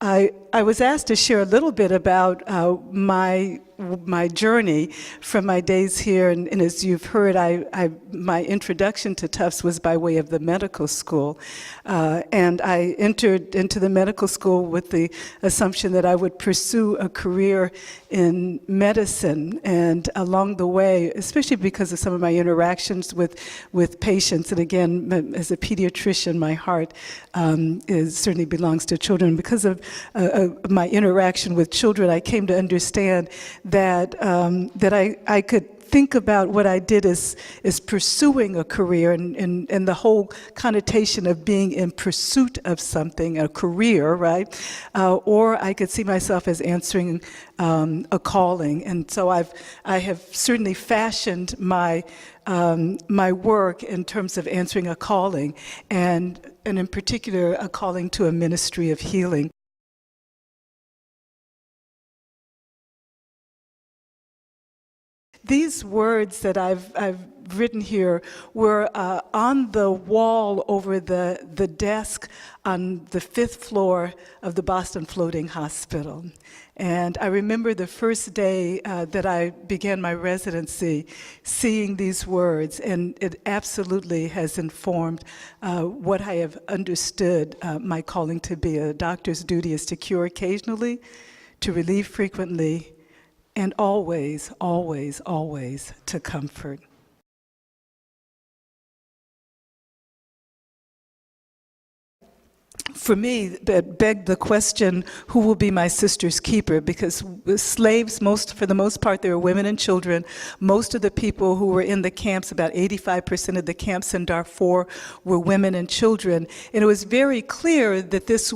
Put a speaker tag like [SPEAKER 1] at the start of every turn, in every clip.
[SPEAKER 1] I was asked to share a little bit about my journey from my days here, and as you've heard, my introduction to Tufts was by way of the medical school, and I entered into the medical school with the assumption that I would pursue a career in medicine, and along the way, especially because of some of my interactions with patients, and again, as a pediatrician, my heart certainly belongs to children. Because of my interaction with children, I came to understand that I could think about what I did as pursuing a career, and the whole connotation of being in pursuit of something, a career, right? Or I could see myself as answering a calling. And so I have certainly fashioned my work in terms of answering a calling, and in particular, a calling to a ministry of healing. These words that I've written here were on the wall over the desk on the 5th floor of the Boston Floating Hospital. And I remember the first day that I began my residency, seeing these words, and it absolutely has informed what I have understood my calling to be. A doctor's duty is to cure occasionally, to relieve frequently, and always, always, always to comfort. For me, that begged the question, who will be my sister's keeper? Because slaves, for the most part, they were women and children. Most of the people who were in the camps, about 85% of the camps in Darfur, were women and children. And it was very clear that this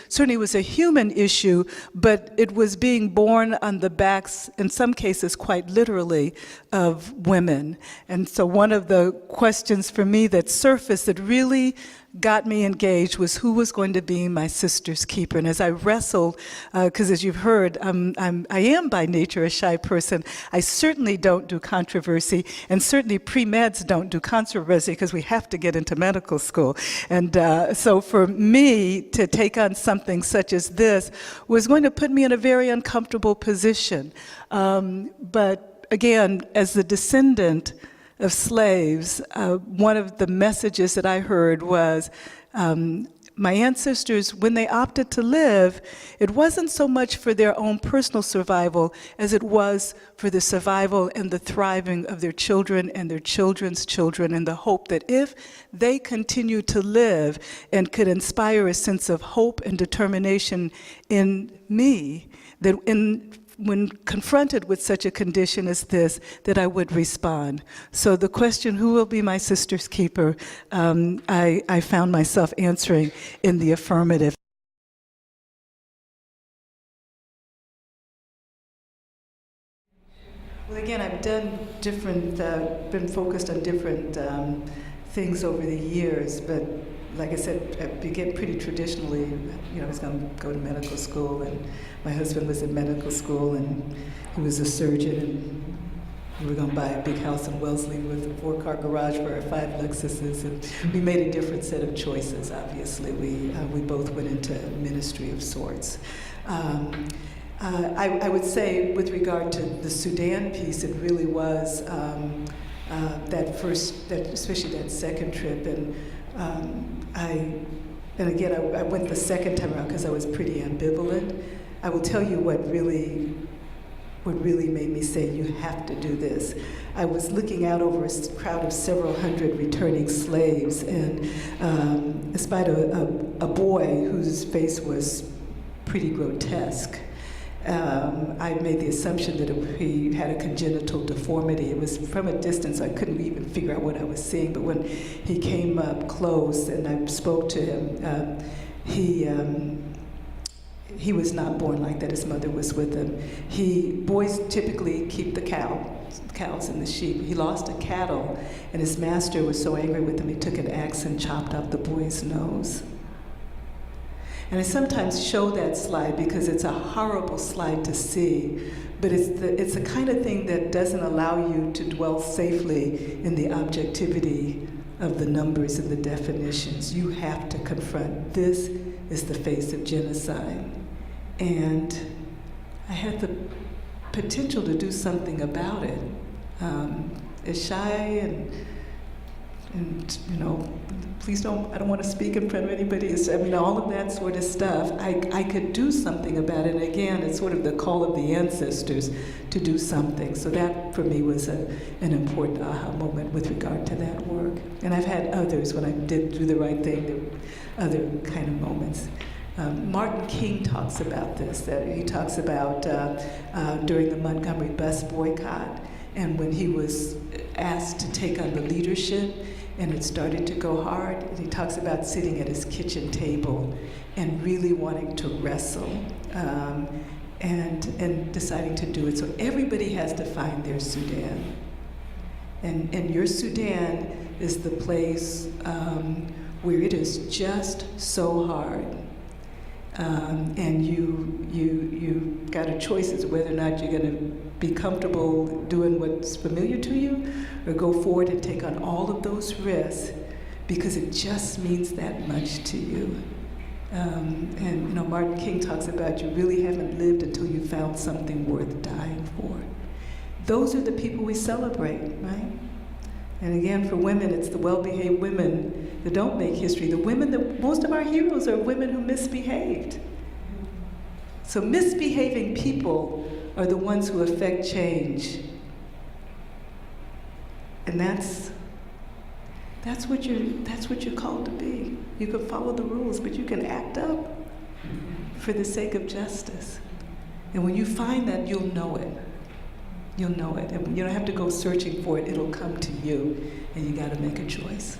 [SPEAKER 1] certainly was a human issue, but it was being borne on the backs, in some cases quite literally, of women. And so one of the questions for me that surfaced that really got me engaged was who was going to be my sister's keeper. And as I wrestled, because as you've heard, I am by nature a shy person. I certainly don't do controversy, and certainly pre-meds don't do controversy because we have to get into medical school. And so for me to take on something such as this was going to put me in a very uncomfortable position. But again, as the descendant of slaves, one of the messages that I heard was, my ancestors, when they opted to live, it wasn't so much for their own personal survival as it was for the survival and the thriving of their children and their children's children, and the hope that if they continued to live and could inspire a sense of hope and determination in me, that when confronted with such a condition as this, that I would respond. So the question, who will be my sister's keeper, I found myself answering in the affirmative. Well, again, I've done been focused on different things over the years, but like I said, I began pretty traditionally. I was going to go to medical school, and my husband was in medical school, and he was a surgeon, and we were going to buy a big house in Wellesley with a 4-car garage for our 5 Lexuses, and we made a different set of choices, obviously. We both went into ministry of sorts. I would say, with regard to the Sudan piece, it really was especially that second trip, and I went the second time around because I was pretty ambivalent. I will tell you what really made me say, you have to do this. I was looking out over a crowd of several hundred returning slaves, and espied a boy whose face was pretty grotesque. I made the assumption that he had a congenital deformity. It was from a distance, I couldn't even figure out what I was seeing, but when he came up close and I spoke to him, he was not born like that. His mother was with him. Boys typically keep the cows and the sheep. He lost a cattle, and his master was so angry with him, he took an axe and chopped off the boy's nose. And I sometimes show that slide because it's a horrible slide to see, but it's the kind of thing that doesn't allow you to dwell safely in the objectivity of the numbers and the definitions. You have to confront, this is the face of genocide. And I had the potential to do something about it. As shy and you know, please don't, I don't want to speak in front of anybody. I mean, all of that sort of stuff. I could do something about it. And again, it's sort of the call of the ancestors to do something. So that, for me, was an important aha moment with regard to that work. And I've had others when I did do the right thing. There were other kind of moments. Martin King talks about this. That he talks about during the Montgomery bus boycott, and when he was asked to take on the leadership, and it started to go hard. And he talks about sitting at his kitchen table and really wanting to wrestle and deciding to do it. So everybody has to find their Sudan. And your Sudan is the place where it is just so hard. And you got a choice as to whether or not you're going to be comfortable doing what's familiar to you, or go forward and take on all of those risks because it just means that much to you. And you know, Martin King talks about you really haven't lived until you found something worth dying for. Those are the people we celebrate, right? And again, for women, it's the well-behaved women that don't make history. The women that, most of our heroes are women who misbehaved. So misbehaving people are the ones who affect change. And that's what you're called to be. You can follow the rules, but you can act up for the sake of justice. And when you find that, you'll know it. You'll know it. And you don't have to go searching for it. It'll come to you, and you got to make a choice.